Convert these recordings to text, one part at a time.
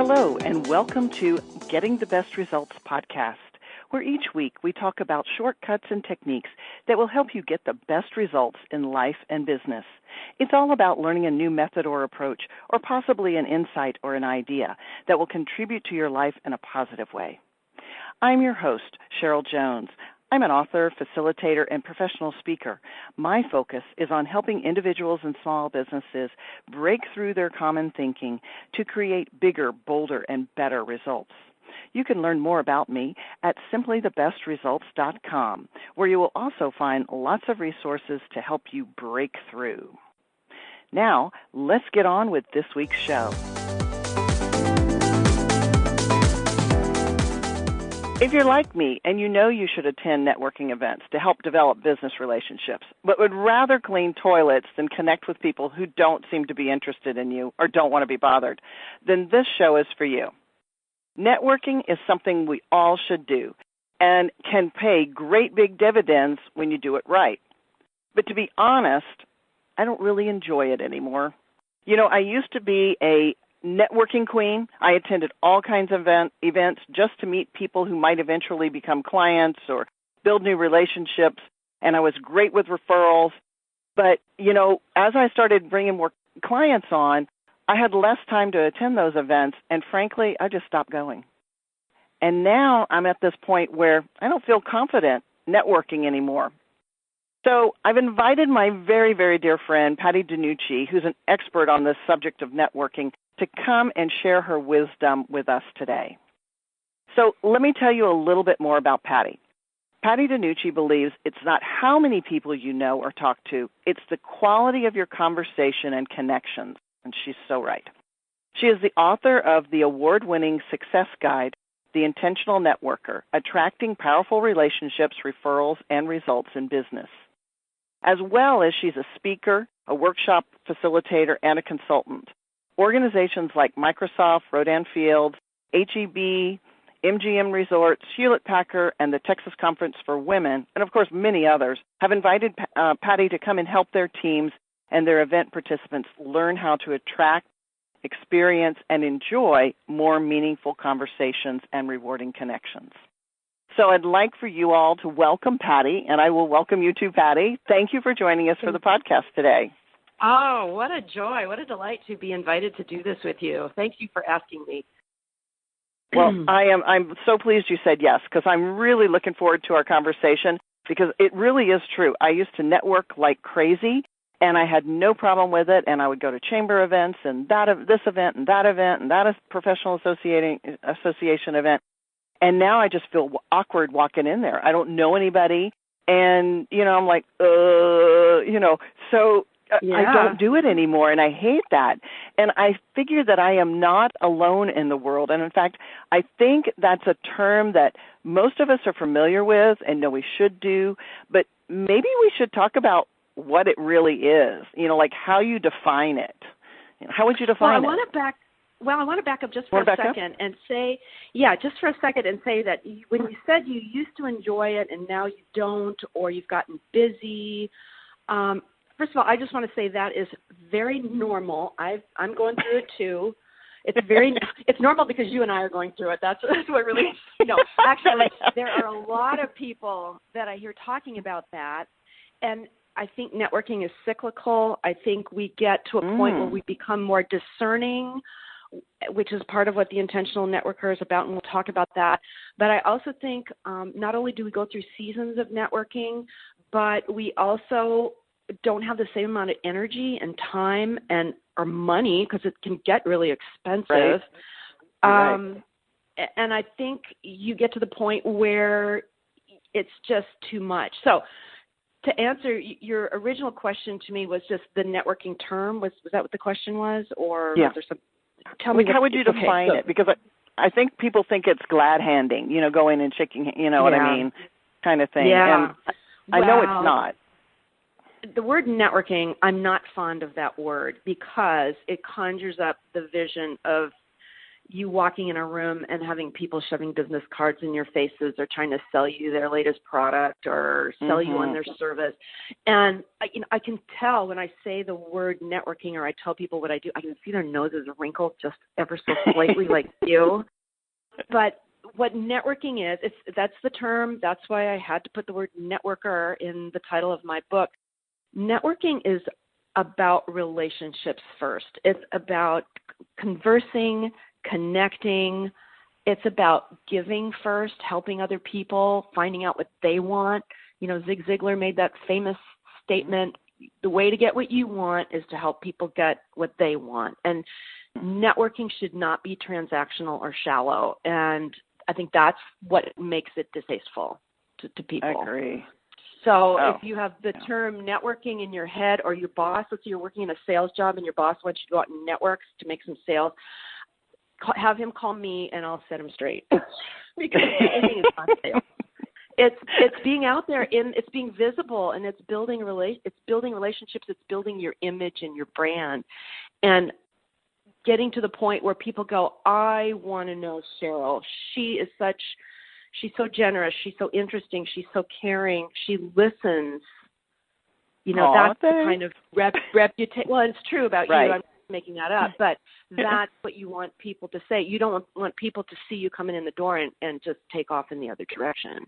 Hello, and welcome to Getting the Best Results podcast, where each week we talk about shortcuts and techniques that will help you get the best results in life and business. It's all about learning a new method or approach, or possibly an insight or an idea that will contribute to your life in a positive way. I'm your host, Cheryl Jones. I'm an author, facilitator, and professional speaker. My focus is on helping individuals and small businesses break through their common thinking to create bigger, bolder, and better results. You can learn more about me at simplythebestresults.com, where you will also find lots of resources to help you break through. Now, let's get on with this week's show. If you're like me and you know you should attend networking events to help develop business relationships, but would rather clean toilets than connect with people who don't seem to be interested in you or don't want to be bothered, then this show is for you. Networking is something we all should do and can pay great big dividends when you do it right. But to be honest, I don't really enjoy it anymore. You know, I used to be a networking queen. I attended all kinds of events just to meet people who might eventually become clients or build new relationships, and I was great with referrals. But, you know, as I started bringing more clients on, I had less time to attend those events, and frankly, I just stopped going. And now I'm at this point where I don't feel confident networking anymore. So I've invited my very, very dear friend, Patti DeNucci, who's an expert on this subject of networking, to come and share her wisdom with us today. So let me tell you a little bit more about Patti. Patti DeNucci believes it's not how many people you know or talk to, it's the quality of your conversation and connections, and she's so right. She is the author of the award-winning success guide, The Intentional Networker, Attracting Powerful Relationships, Referrals, and Results in Business. As well as she's a speaker, a workshop facilitator, and a consultant. Organizations like Microsoft, Rodan Fields, HEB, MGM Resorts, Hewlett, Packard, and the Texas Conference for Women, and of course many others, have invited Patti to come and help their teams and their event participants learn how to attract, experience, and enjoy more meaningful conversations and rewarding connections. So I'd like for you all to welcome Patti, and I will welcome you too, Patti. Thank you for joining us for the podcast today. Oh, what a joy. What a delight to be invited to do this with you. Thank you for asking me. Well, I'm so pleased you said yes, because I'm really looking forward to our conversation, because it really is true. I used to network like crazy, and I had no problem with it, and I would go to chamber events and this event and that professional association event, and now I just feel awkward walking in there. I don't know anybody, and, you know, I'm like, so yeah. I don't do it anymore, and I hate that. And I figure that I am not alone in the world. And, in fact, I think that's a term that most of us are familiar with and know we should do, but maybe we should talk about what it really is, you know, like how you define it. You know, how would you define it? I want to back up just for a second and say, that when you said you used to enjoy it and now you don't, or you've gotten busy, first of all, I just want to say that is very normal. I'm going through it too. It's normal because you and I are going through it. That's what really, actually, there are a lot of people that I hear talking about that, and I think networking is cyclical. I think we get to a point where we become more discerning, which is part of what the Intentional Networker is about, and we'll talk about that. But I also think not only do we go through seasons of networking, but we also don't have the same amount of energy and time or money, because it can get really expensive. Right. And I think you get to the point where it's just too much. So to answer your original question to me was just the networking term. Was that what the question was? Or was there some? Tell me. How would you define it? Because I think people think it's glad handing, going and shaking, what I mean, kind of thing. Yeah. And I know it's not. The word networking, I'm not fond of that word because it conjures up the vision of, you walking in a room and having people shoving business cards in your faces or trying to sell you their latest product or sell you on their service. And I can tell when I say the word networking or I tell people what I do, I can see their noses wrinkle just ever so slightly like you. But what networking is, that's the term. That's why I had to put the word networker in the title of my book. Networking is about relationships first. It's about conversing, connecting. It's about giving first, helping other people, finding out what they want. Zig Ziglar made that famous statement, the way to get what you want is to help people get what they want. And networking should not be transactional or shallow. And I think that's what makes it distasteful to people. I agree. So if you have the term networking in your head, or your boss, let's say you're working in a sales job and your boss wants you to go out and network to make some sales, have him call me and I'll set him straight. Because anything is not sales. It's being out there, it's being visible, and it's building relationships. It's building your image and your brand, and getting to the point where people go, I want to know Cheryl. She's so generous. She's so interesting. She's so caring. She listens. That's the kind of reputation. Well, it's true about you. I'm making that up, but that's what you want people to say. You don't want people to see you coming in the door and just take off in the other direction.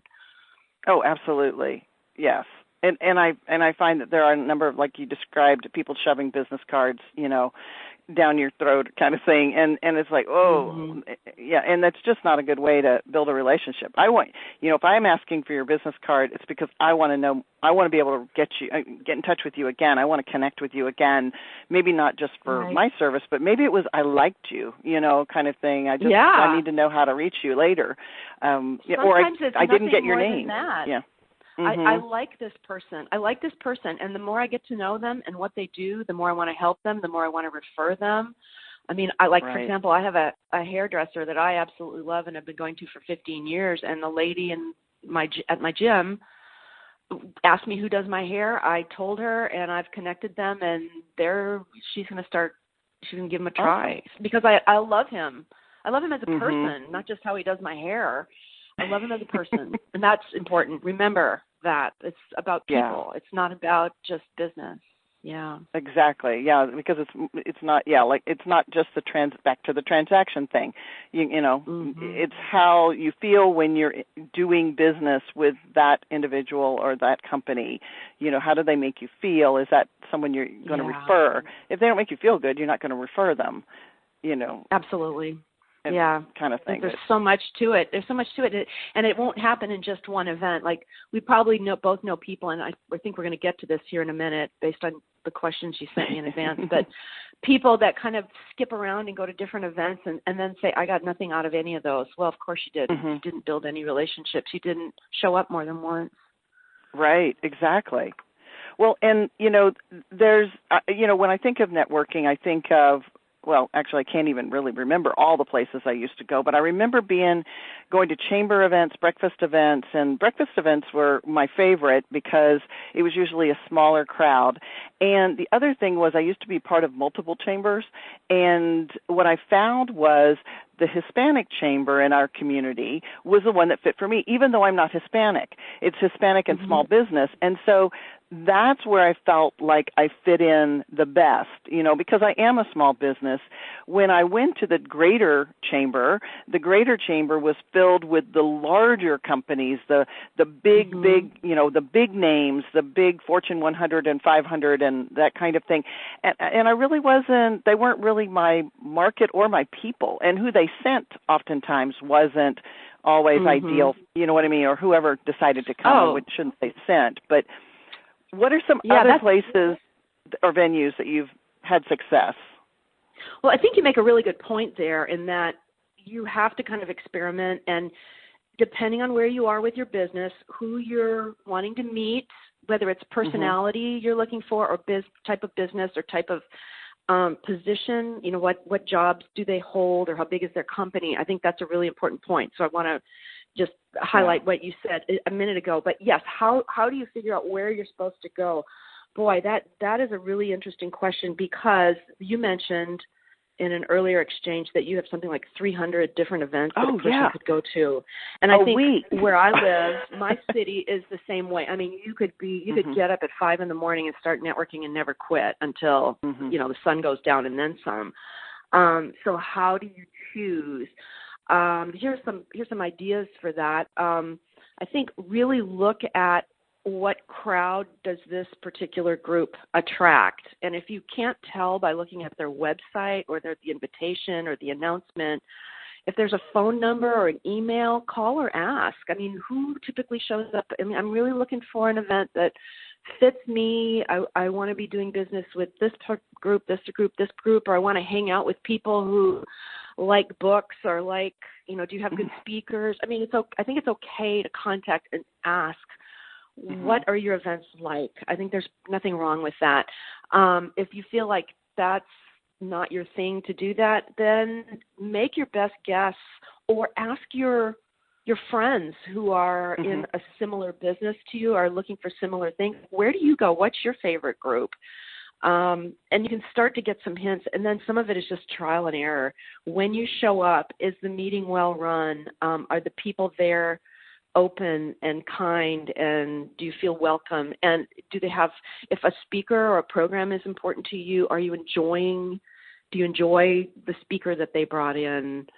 Oh, absolutely. Yes. And I find that there are a number of, like you described, people shoving business cards, down your throat kind of thing. And it's like, yeah, and that's just not a good way to build a relationship. If I'm asking for your business card, it's because I want to be able to get in touch with you again. I want to connect with you again, maybe not just for my service, but maybe it was, I liked you, kind of thing. I need to know how to reach you later. Or I didn't get your name. Yeah. I like this person. And the more I get to know them and what they do, the more I want to help them, the more I want to refer them. I mean, for example, I have a hairdresser that I absolutely love and have been going to for 15 years. And the lady at my gym asked me who does my hair. I told her, and I've connected them, and she's going to give him a try because I love him. I love him as a person, not just how he does my hair. I love him as a person, and that's important. Remember that. It's about people. Yeah. It's not about just business. Yeah. Exactly. Yeah, because it's not it's not just back to the transaction thing. It's how you feel when you're doing business with that individual or that company. How do they make you feel? Is that someone you're going to refer? If they don't make you feel good, you're not going to refer them. Absolutely. Kind of thing. There's so much to it. And it won't happen in just one event. Like, we probably both know people, and I think we're going to get to this here in a minute based on the questions you sent me in advance, but people that kind of skip around and go to different events and then say, I got nothing out of any of those. Well, of course you didn't. You didn't build any relationships. You didn't show up more than once. Right, exactly. Well, and, there's, when I think of networking, I think of, well, actually, I can't even really remember all the places I used to go, but I remember going to chamber events, breakfast events, and breakfast events were my favorite because it was usually a smaller crowd. And the other thing was I used to be part of multiple chambers, and what I found was the Hispanic chamber in our community was the one that fit for me, even though I'm not Hispanic. It's Hispanic and small business, and so that's where I felt like I fit in the best, because I am a small business. When I went to the greater chamber was filled with the larger companies, the big, the big names, the big Fortune 100 and 500 and that kind of thing. And I really they weren't really my market or my people. And who they sent oftentimes wasn't always ideal, you know what I mean, or whoever decided to come, which shouldn't say sent, but what are some other places or venues that you've had success? Well, I think you make a really good point there in that you have to kind of experiment, and depending on where you are with your business, who you're wanting to meet, whether it's personality you're looking for or type of business or type of position, what jobs do they hold or how big is their company? I think that's a really important point. So I want to just highlight what you said a minute ago. But yes, how do you figure out where you're supposed to go? Boy, that is a really interesting question because you mentioned in an earlier exchange that you have something like 300 different events that a person could go to. And I think where I live, my city is the same way. I mean, you could get up at 5 a.m. and start networking and never quit until, the sun goes down and then some. So how do you choose? Here's some ideas for that. I think really look at what crowd does this particular group attract. And if you can't tell by looking at their website or the invitation or the announcement, if there's a phone number or an email, call or ask. I mean, who typically shows up? I mean, I'm really looking for an event that fits me. I want to be doing business with this group, this group, or I want to hang out with people who like books or like, do you have good speakers? I mean, I think it's okay to contact and ask, what are your events like? I think there's nothing wrong with that. If you feel like that's not your thing to do that, then make your best guess or ask your friends who are in a similar business to you, are looking for similar things. Where do you go? What's your favorite group? And you can start to get some hints, and then some of it is just trial and error. When you show up, is the meeting well run? Are the people there open and kind, and do you feel welcome? And do they have, if a speaker or a program is important to you, do you enjoy the speaker that they brought in?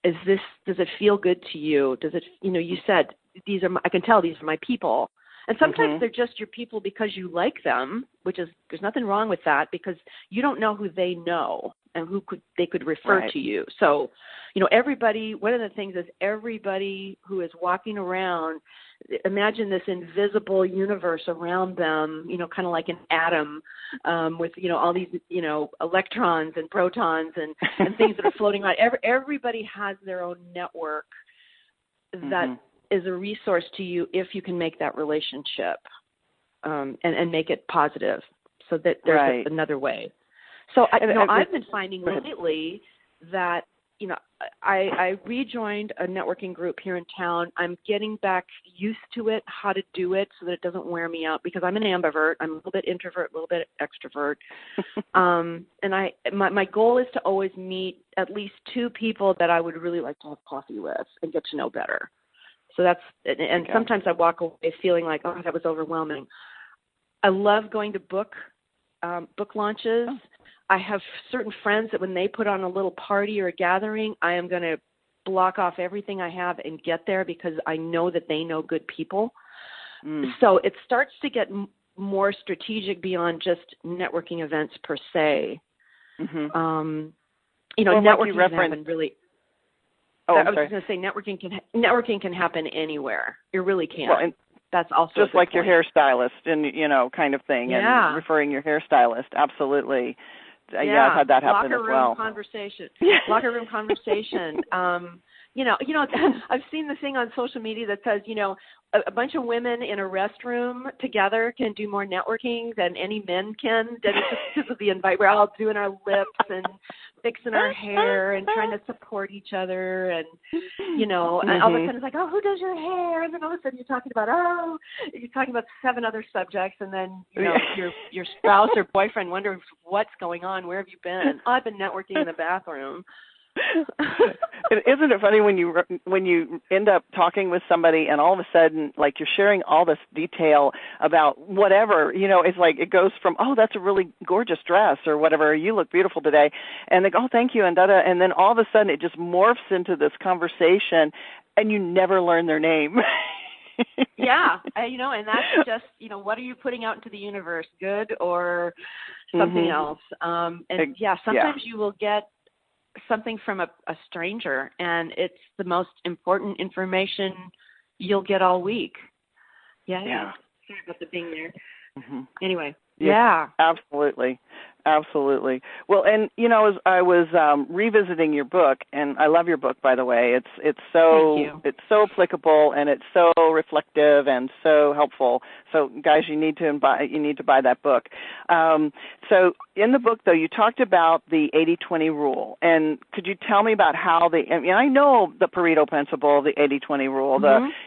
Does it feel good to you? Does it, you said, I can tell these are my people. And sometimes they're just your people because you like them, there's nothing wrong with that, because you don't know who they know and they could refer to you. So, everybody, one of the things is everybody who is walking around, imagine this invisible universe around them, kind of like an atom with, all these, electrons and protons and things that are floating around. Everybody has their own network that is a resource to you if you can make that relationship and make it positive, so that there's another way. So I've been finding lately that, I rejoined a networking group here in town. I'm getting back used to it, how to do it so that it doesn't wear me out, because I'm an ambivert. I'm a little bit introvert, a little bit extrovert. And my goal is to always meet at least 2 people that I would really like to have coffee with and get to know better. So sometimes I walk away feeling like, that was overwhelming. I love going to book launches. I have certain friends that when they put on a little party or a gathering, I am going to block off everything I have and get there, because I know that they know good people. So it starts to get more strategic beyond just networking events per se. Networking can happen really. I was just going to say networking can happen anywhere. It really can. Well, and that's also just like your hairstylist and kind of thing, and referring your hairstylist. Absolutely. Yeah, I've had that happen as well. Locker room conversation. I've seen the thing on social media that says, a bunch of women in a restroom together can do more networking than any men can. That is just because of the invite. We're all doing our lips and fixing our hair and trying to support each other, and and all of a sudden it's like, who does your hair? And then all of a sudden you're talking about 7 other subjects, and then your spouse or boyfriend wonders what's going on. Where have you been? I've been networking in the bathroom. Isn't it funny when you end up talking with somebody and all of a sudden, like, you're sharing all this detail about whatever, it's like it goes from, that's a really gorgeous dress or whatever, you look beautiful today, and they go, thank you, and and then all of a sudden it just morphs into this conversation, and you never learn their name. And that's just, what are you putting out into the universe, good or something else? Sometimes you will get something from a stranger, and it's the most important information you'll get all week. Sorry about the being there. Anyway. Absolutely. Well, and as I was revisiting your book, and I love your book, by the way. It's so applicable, and it's so reflective and so helpful. So, guys, you need to buy that book. So, in the book, though, you talked about the 80-20 rule, and could you tell me about how I know the Pareto principle, the 80-20 rule.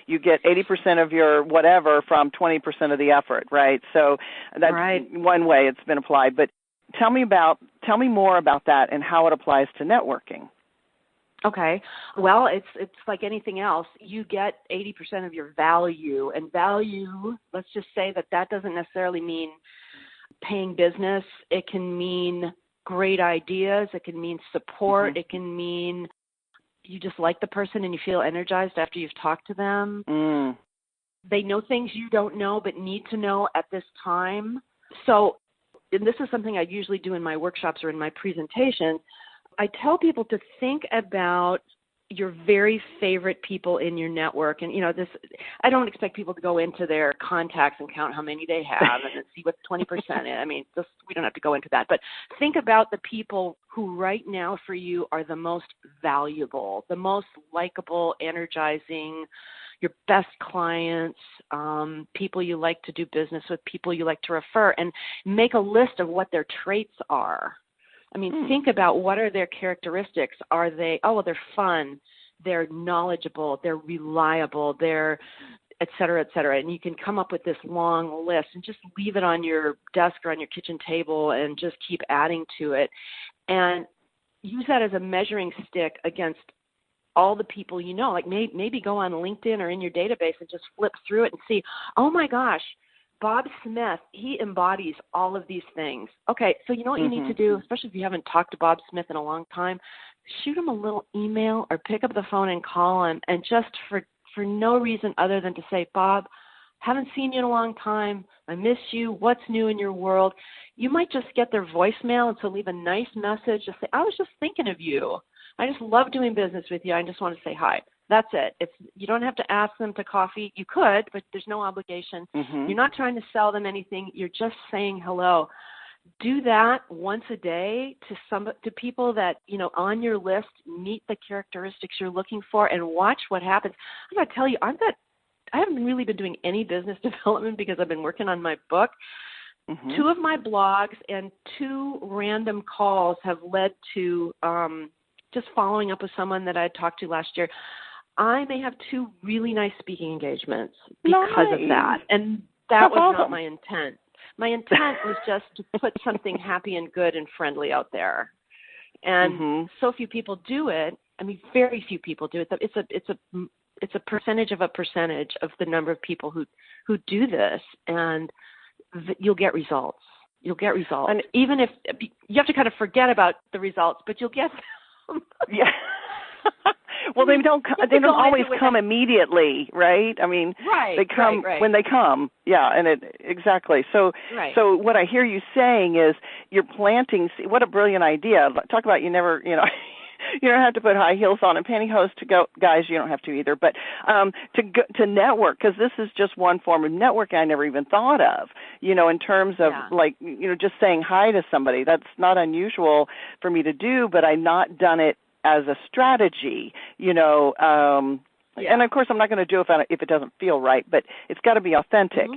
You get 80% of your whatever from 20% of the effort, right? So that's one way it's been applied, but tell me about tell me more about that and how it applies to networking. Okay. Well, it's like anything else. You get 80% of your value, and value, let's just say that doesn't necessarily mean paying business. It can mean great ideas. It can mean support. It can mean you just like the person and you feel energized after you've talked to them. They know things you don't know but need to know at this time. So, and this is something I usually do in my workshops or in my presentations, I tell people to think about your very favorite people in your network. And, I don't expect people to go into their contacts and count how many they have and then see what 20% is. I mean, we don't have to go into that. But think about the people who right now for you are the most valuable, the most likable, energizing, your best clients, people you like to do business with, people you like to refer, and make a list of what their traits are. I mean, think about what are their characteristics. Are they, they're fun, they're knowledgeable, they're reliable, they're et cetera, et cetera. And you can come up with this long list and just leave it on your desk or on your kitchen table and just keep adding to it. And use that as a measuring stick against all the people you know. Like maybe go on LinkedIn or in your database and just flip through it and see, oh my gosh, Bob Smith, he embodies all of these things. Okay, so you know what you need to do, especially if you haven't talked to Bob Smith in a long time, shoot him a little email or pick up the phone and call him, and just for no reason other than to say, Bob, haven't seen you in a long time. I miss you. What's new in your world? You might just get their voicemail, and so leave a nice message. Just say, I was just thinking of you. I just love doing business with you. I just want to say hi. That's it. You don't have to ask them to coffee. You could, but there's no obligation. You're not trying to sell them anything. You're just saying hello. Do that once a day to people that, on your list, meet the characteristics you're looking for, and watch what happens. I'm going to tell you, I haven't really been doing any business development because I've been working on my book. 2 of my blogs and 2 random calls have led to just following up with someone that I had talked to last year. I may have 2 really nice speaking engagements because of that. And that was not my intent. My intent was just to put something happy and good and friendly out there. And so few people do it. I mean, very few people do it. It's a percentage of the number of people who do this, and you'll get results. You'll get results. And even if you have to kind of forget about the results, but you'll get them. Yeah. Well, they don't always come immediately, right? I mean, they come when they come. Yeah, and exactly. So what I hear you saying is you're planting. What a brilliant idea! Talk about you never, you don't have to put high heels on and pantyhose to go. Guys, you don't have to either. But to network, because this is just one form of networking I never even thought of. In terms of just saying hi to somebody. That's not unusual for me to do, but I've not done it as a strategy, and of course I'm not going to do it if it doesn't feel right, but it's got to be authentic.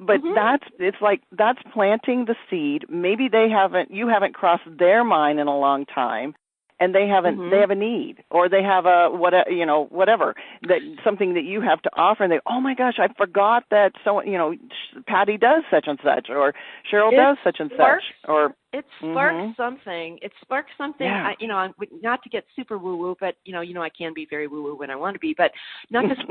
But that's planting the seed. Maybe you haven't crossed their mind in a long time, and they have a need, or they have whatever, that something that you have to offer, and they, oh my gosh, I forgot that Patti does such and such, or Cheryl does such and such, or it sparks something. It sparks something. Yeah. Not to get super woo-woo, but I can be very woo-woo when I want to be. But not just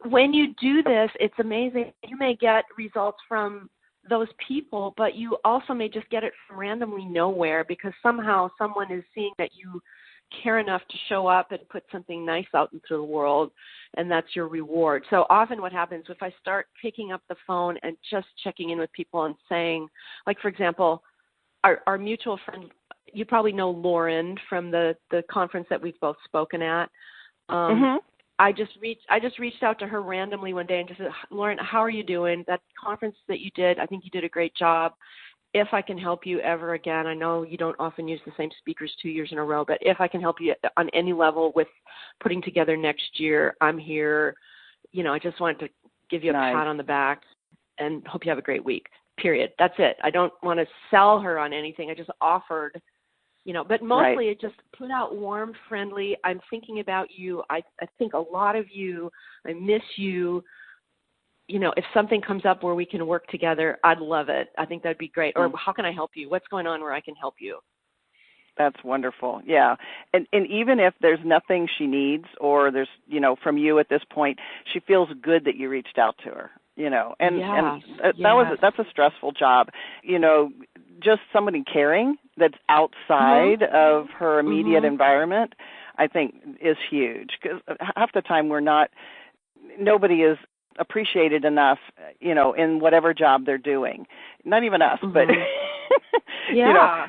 when you do this, it's amazing. You may get results from those people, but you also may just get it from randomly nowhere because somehow someone is seeing that you care enough to show up and put something nice out into the world, and that's your reward. So often what happens if I start picking up the phone and just checking in with people and saying, like, for example, our mutual friend, you probably know Lauren from the conference that we've both spoken at. I just reached out to her randomly one day and just said, Lauren, how are you doing? That conference that you did, I think you did a great job. If I can help you ever again, I know you don't often use the same speakers 2 years in a row, but if I can help you on any level with putting together next year, I'm here. I just wanted to give you a pat on the back and hope you have a great week, period. That's it. I don't want to sell her on anything. I just offered, but mostly it just put out warm, friendly, I'm thinking about you. I think a lot of you. I miss you. if something comes up where we can work together, I'd love it. I think that'd be great. Or how can I help you? What's going on where I can help you? That's wonderful. Yeah. And even if there's nothing she needs or there's, from you at this point, she feels good that you reached out to her, that's a stressful job, just somebody caring that's outside of her immediate environment, I think is huge, because half the time nobody is appreciated enough, in whatever job they're doing. Not even us, but, yeah,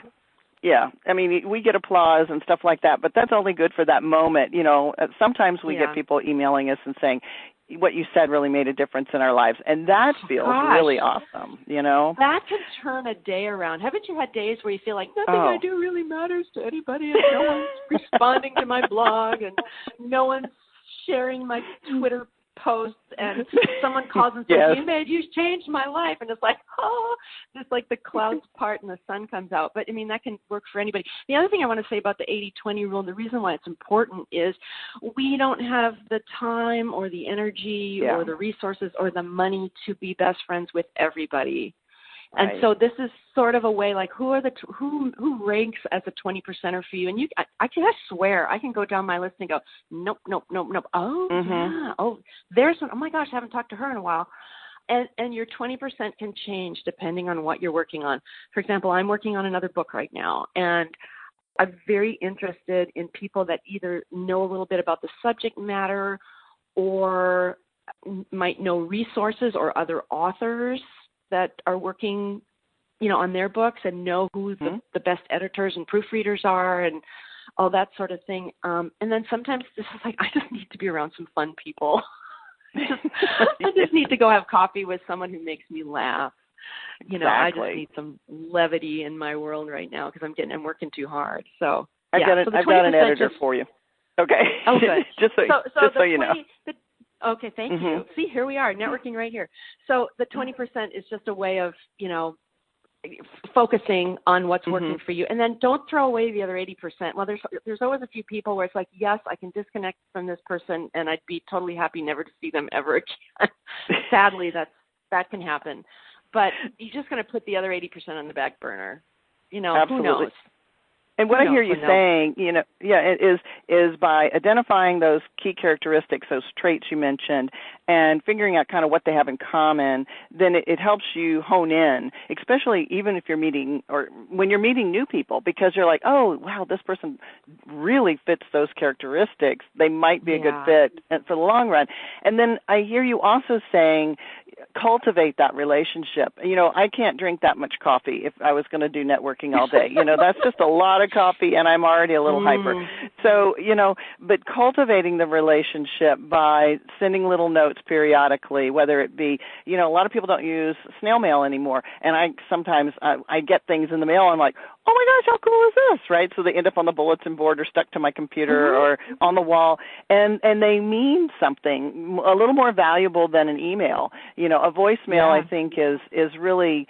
I mean, we get applause and stuff like that, but that's only good for that moment. Sometimes we get people emailing us and saying, what you said really made a difference in our lives, and that feels really awesome, That can turn a day around. Haven't you had days where you feel like nothing I do really matters to anybody, and no one's responding to my blog, and no one's sharing my Twitter posts, and someone calls and says, you changed my life, and it's like, just like the clouds part and the sun comes out. But I mean, that can work for anybody. The other thing I want to say about the 80-20 rule, and the reason why it's important, is we don't have the time or the energy or the resources or the money to be best friends with everybody. And so this is sort of a way, like, who ranks as a 20%er for you? And I swear I can go down my list and go, nope. Oh, yeah. Oh, there's one. Oh my gosh, I haven't talked to her in a while. And your 20% can change depending on what you're working on. For example, I'm working on another book right now, and I'm very interested in people that either know a little bit about the subject matter or might know resources or other authors that are working, on their books and know who the best editors and proofreaders are and all that sort of thing. And then sometimes this is like, I just need to be around some fun people. I just need to go have coffee with someone who makes me laugh. Exactly. I just need some levity in my world right now because I'm working too hard. So I've got an editor for you. Okay. Oh, good. just so you know. Okay, thank you. See, here we are, networking right here. So the 20% is just a way of, focusing on what's working for you. And then don't throw away the other 80%. Well, there's always a few people where it's like, yes, I can disconnect from this person and I'd be totally happy never to see them ever again. Sadly, that can happen. But you're just going to put the other 80% on the back burner. Absolutely. Who knows? And what I hear you saying, is by identifying those key characteristics, those traits you mentioned, and figuring out kind of what they have in common, then it helps you hone in, especially even if you're meeting or when you're meeting new people, because you're like, oh, wow, this person really fits those characteristics. They might be a good fit for the long run. And then I hear you also saying, cultivate that relationship. I can't drink that much coffee if I was going to do networking all day. That's just a lot of coffee, and I'm already a little hyper. So, but cultivating the relationship by sending little notes periodically, whether it be, a lot of people don't use snail mail anymore, and sometimes I get things in the mail, and I'm like, oh my gosh, how cool is this, right? So they end up on the bulletin board or stuck to my computer or on the wall, and they mean something a little more valuable than an email. A voicemail, I think, is really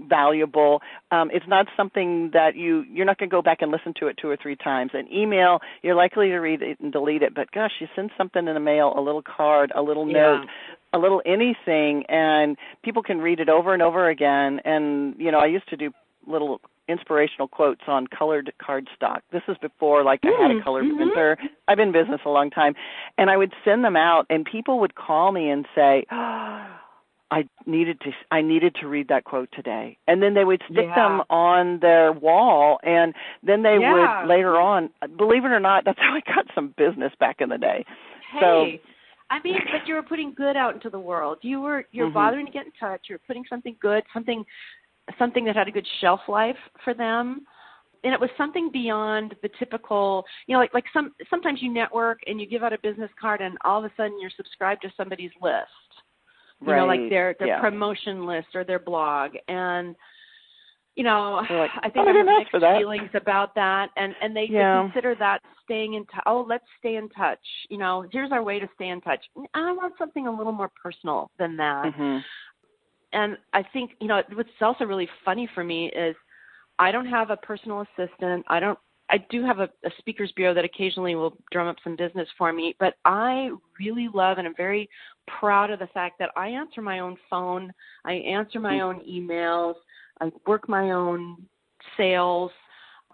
valuable. It's not something that you're not going to go back and listen to it 2 or 3 times. An email, you're likely to read it and delete it, but gosh, you send something in the mail, a little card, a little note, a little anything, and people can read it over and over again. And, I used to do little inspirational quotes on colored cardstock. This is before, I had a color printer. I've been in business a long time, and I would send them out, and people would call me and say, I needed to read that quote today. And then they would stick them on their wall, and then they would later on, believe it or not, that's how I got some business back in the day. Hey, but you were putting good out into the world. You're bothering to get in touch. You're putting something good, something that had a good shelf life for them. And it was something beyond the typical, sometimes you network and you give out a business card and all of a sudden you're subscribed to somebody's list. Like their promotion list or their blog. And, I think I have mixed feelings about that. And they consider that staying in touch. Oh, let's stay in touch. Here's our way to stay in touch. I want something a little more personal than that. And I think, what's also really funny for me is I don't have a personal assistant. I I do have a speakers bureau that occasionally will drum up some business for me, but I really love and I'm very proud of the fact that I answer my own phone, I answer my own emails, I work my own sales.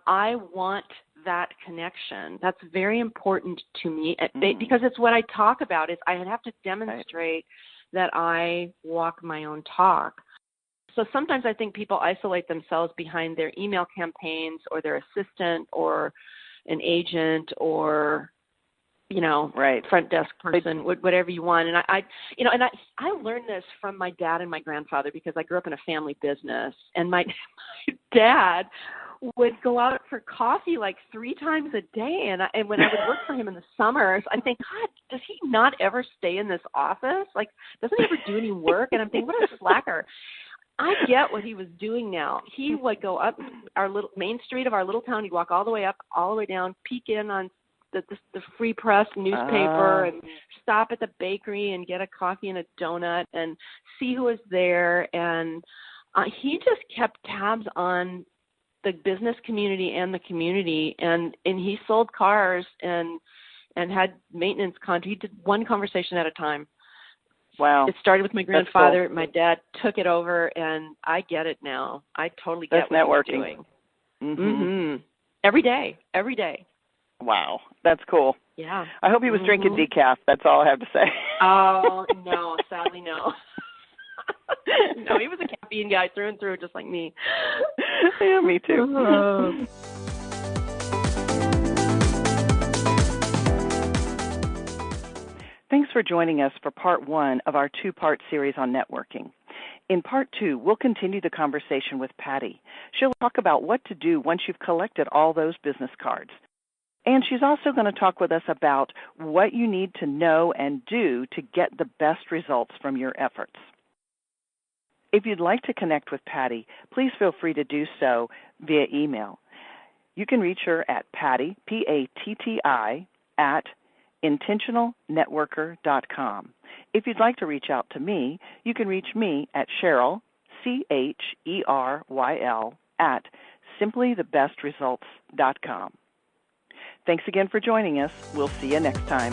I want that connection. That's very important to me because it's what I talk about. Is I have to demonstrate that I walk my own talk. So sometimes I think people isolate themselves behind their email campaigns or their assistant or an agent or, front desk person, whatever you want. And I learned this from my dad and my grandfather because I grew up in a family business. And my dad would go out for coffee like 3 times a day. And when I would work for him in the summers, I think, God, does he not ever stay in this office? Like, doesn't he ever do any work? And I'm thinking, what a slacker. I get what he was doing now. He would go up our little main street of our little town. He'd walk all the way up, all the way down, peek in on the free press newspaper and stop at the bakery and get a coffee and a donut and see who was there. And he just kept tabs on the business community and the community. And he sold cars and had maintenance contracts. He did one conversation at a time. Wow. It started with my grandfather. Cool. My dad took it over, and I get it now. I totally get That's what networking. he's doing. Mm-hmm. Every day. Wow. That's cool. Yeah. I hope he was drinking decaf. That's all I have to say. Oh, no. Sadly, no. No, he was a caffeine guy through and through, just like me. Yeah, me too. Thanks for joining us for part 1 of our 2-part series on networking. In part 2, we'll continue the conversation with Patti. She'll talk about what to do once you've collected all those business cards. And she's also going to talk with us about what you need to know and do to get the best results from your efforts. If you'd like to connect with Patti, please feel free to do so via email. You can reach her at Patti, Patti, at intentionalnetworker.com. If you'd like to reach out to me, you can reach me at Cheryl, Cheryl, at simplythebestresults.com. Thanks again for joining us. We'll see you next time.